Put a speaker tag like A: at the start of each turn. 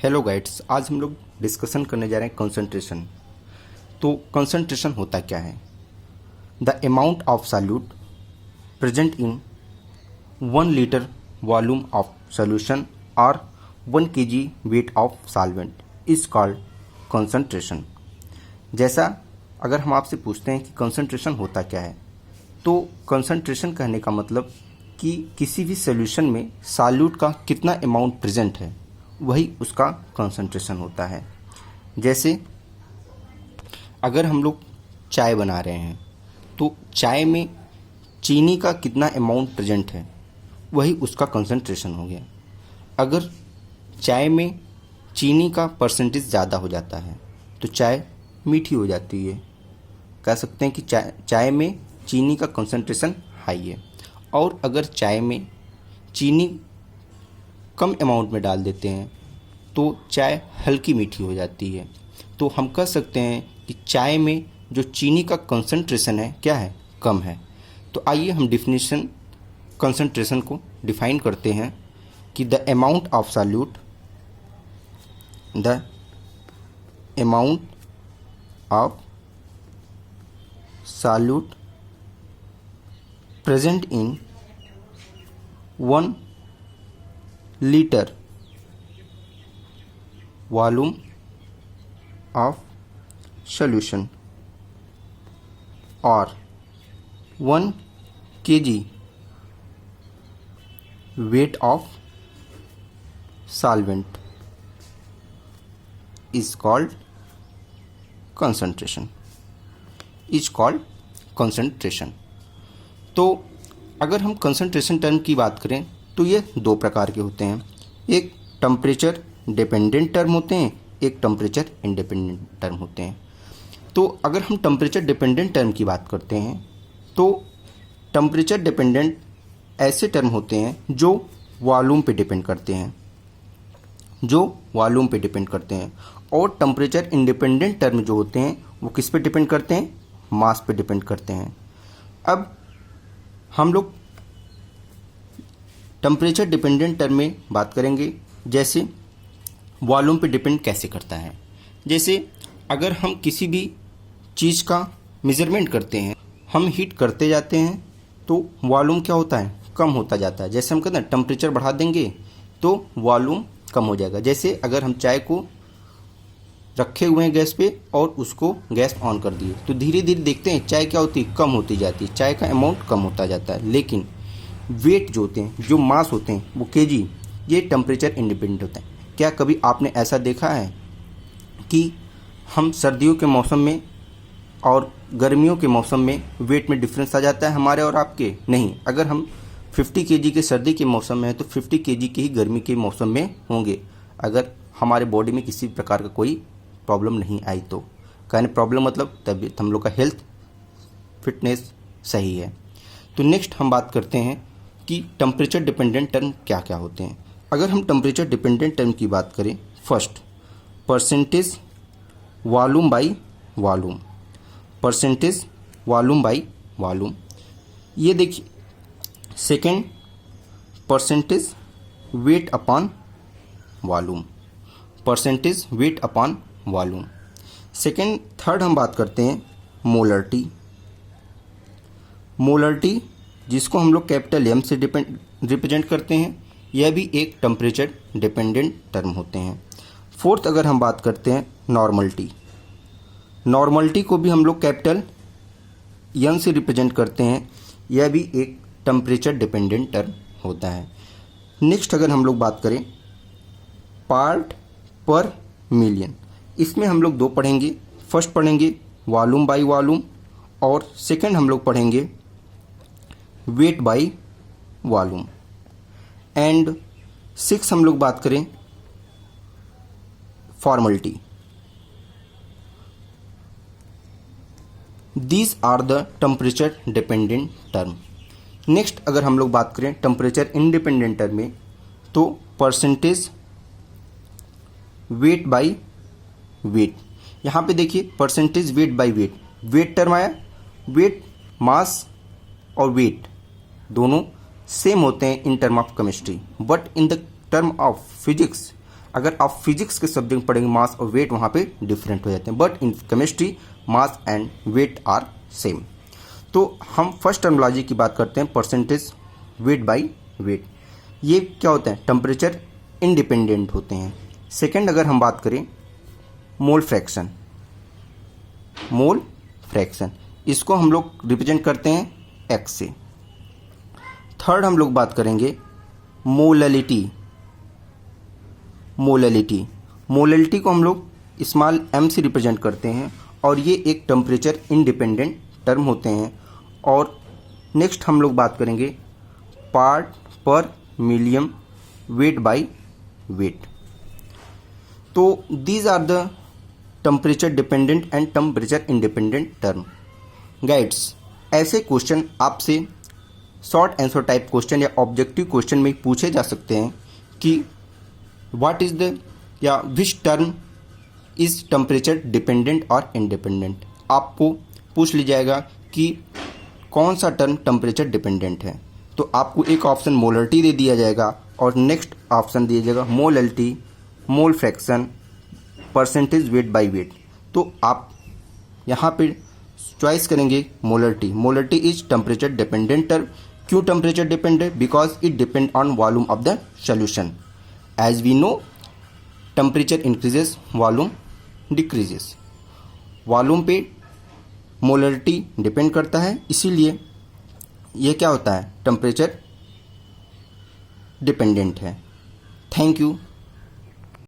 A: Hello guides, आज हम लोग डिस्कशन करने जा रहे हैं कंसंट्रेशन। तो कंसंट्रेशन होता क्या है? The amount of solute present in 1 litre volume of solution और 1 kg weight of solvent is called concentration. जैसा अगर हम आपसे पूछते हैं कि कंसंट्रेशन होता क्या है, तो कंसंट्रेशन कहने का मतलब कि किसी भी सॉल्यूशन में सॉल्यूट का कितना अमाउंट प्रेजेंट है, वही उसका कंसंट्रेशन होता है। जैसे अगर हम लोग चाय बना रहे हैं तो चाय में चीनी का कितना अमाउंट प्रेजेंट है, वही उसका कंसंट्रेशन हो गया। अगर चाय में चीनी का परसेंटेज ज़्यादा हो जाता है तो चाय मीठी हो जाती है। कह सकते हैं कि चाय में चीनी का कंसंट्रेशन हाई है। और अगर चाय में चीनी कम अमाउंट में डाल देते हैं तो चाय हल्की मीठी हो जाती है। तो हम कह सकते हैं कि चाय में जो चीनी का कंसंट्रेशन है क्या है, कम है। तो आइए हम डिफिनीशन कंसंट्रेशन को डिफाइन करते हैं कि the amount of solute present in 1 litre volume of solution और 1 kg weight of solvent is called concentration. तो अगर हम कंसंट्रेशन टर्म की बात करें तो ये 2 प्रकार के होते हैं। एक टेम्परेचर डिपेंडेंट टर्म होते हैं, एक टेम्परेचर इंडिपेंडेंट टर्म होते हैं। तो अगर हम टेम्परेचर डिपेंडेंट टर्म की बात करते हैं तो टेम्परेचर डिपेंडेंट ऐसे टर्म होते हैं जो वॉल्यूम पे डिपेंड करते हैं, और टेम्परेचर इंडिपेंडेंट टर्म जो होते हैं वो किस पे डिपेंड करते हैं, मास पे डिपेंड करते हैं। अब हम लोग टेम्परेचर डिपेंडेंट टर्म में बात करेंगे। जैसे वॉल्यूम पे डिपेंड कैसे करता है, जैसे अगर हम किसी भी चीज़ का मेज़रमेंट करते हैं, हम हीट करते जाते हैं तो वॉल्यूम क्या होता है, कम होता जाता है। जैसे हम कहते हैं टेम्परेचर बढ़ा देंगे तो वॉल्यूम कम हो जाएगा। जैसे अगर हम चाय को रखे हुए हैं गैस पे और उसको गैस ऑन कर दिए तो धीरे धीरे देखते हैं चाय क्या होती है, कम होती जाती है, चाय का अमाउंट कम होता जाता है। लेकिन वेट जो होते हैं, जो मास होते हैं, वो केजी, ये टेम्परेचर इंडिपेंडेंट होता है। क्या कभी आपने ऐसा देखा है कि हम सर्दियों के मौसम में और गर्मियों के मौसम में वेट में डिफरेंस आ जाता है हमारे और आपके? नहीं। अगर हम 50 kg के सर्दी के मौसम में है तो 50 kg के ही गर्मी के मौसम में होंगे, अगर हमारे बॉडी में किसी प्रकार का कोई प्रॉब्लम नहीं आई तो। कहने प्रॉब्लम मतलब तबीयत, हम लोग का हेल्थ फिटनेस सही है। तो नेक्स्ट हम बात करते हैं कि टेम्परेचर डिपेंडेंट टर्म क्या क्या होते हैं। अगर हम टेम्परेचर डिपेंडेंट टर्म की बात करें, first percentage volume by volume, percentage volume by volume, ये देखिए। Second percentage weight upon volume, percentage weight upon volume. Second third हम बात करते हैं मोलरिटी, जिसको हम लोग कैपिटल एम से रिप्रेजेंट करते हैं। यह भी एक टेम्परेचर डिपेंडेंट टर्म होते हैं। फोर्थ अगर हम बात करते हैं नॉर्मलिटी को भी हम लोग कैपिटल एन से रिप्रेजेंट करते हैं। यह भी एक टेम्परेचर डिपेंडेंट टर्म होता है। नेक्स्ट अगर हम लोग बात करें पार्ट पर मिलियन, इसमें हम लोग 2 पढ़ेंगे। फर्स्ट पढ़ेंगे वॉल्यूम बाई वॉल्यूम और सेकंड हम लोग पढ़ेंगे वेट बाई वॉल्यूम। एंड 6 हम लोग बात करें formality. These are the temperature dependent term. Next अगर हम लोग बात करें टेम्परेचर इंडिपेंडेंट टर्म में, तो परसेंटेज वेट बाई वेट। यहाँ पे देखिए percentage weight by wait term आया। वेट, मास और वेट दोनों सेम होते हैं in term of chemistry, but in the term of physics अगर आप फिजिक्स के सब्जेक्ट पढ़ेंगे मास और वेट वहाँ पे डिफरेंट हो जाते हैं, but in chemistry mass and weight are same. तो हम फर्स्ट टर्मिनोलॉजी की बात करते हैं, परसेंटेज वेट बाय वेट। ये क्या होता है, टेम्परेचर इंडिपेंडेंट होते हैं। सेकंड अगर हम बात करें मोल फ्रैक्शन, मोल फ्रैक्शन इसको हम लोग रिप्रेजेंट करते हैं एक्स से। थर्ड हम लोग बात करेंगे मोलैलिटी, मोलैलिटी, मोलैलिटी को हम लोग स्मॉल m से रिप्रेजेंट करते हैं और ये एक टेम्परेचर इंडिपेंडेंट टर्म होते हैं। और नेक्स्ट हम लोग बात करेंगे part per million weight by weight. तो these are the temperature dependent and temperature independent term. Guides, ऐसे क्वेश्चन आपसे शॉर्ट आंसर टाइप क्वेश्चन या ऑब्जेक्टिव क्वेश्चन में पूछे जा सकते हैं कि व्हाट इज द या which term is temperature dependent और इंडिपेंडेंट। आपको पूछ लिया जाएगा कि कौन सा टर्म टेम्परेचर डिपेंडेंट है, तो आपको एक ऑप्शन मोलैलिटी दे दिया जाएगा और नेक्स्ट ऑप्शन दिया जाएगा molality, mole fraction, percentage weight by weight. तो आप यहाँ पे चॉइस करेंगे molality. Molality is temperature dependent term. क्यों temperature dependent? Because it depend on volume of the solution. As we know temperature increases, volume decreases. Volume पे molality depend करता है, इसीलिए ये क्या होता है, टेम्परेचर डिपेंडेंट है। Thank you.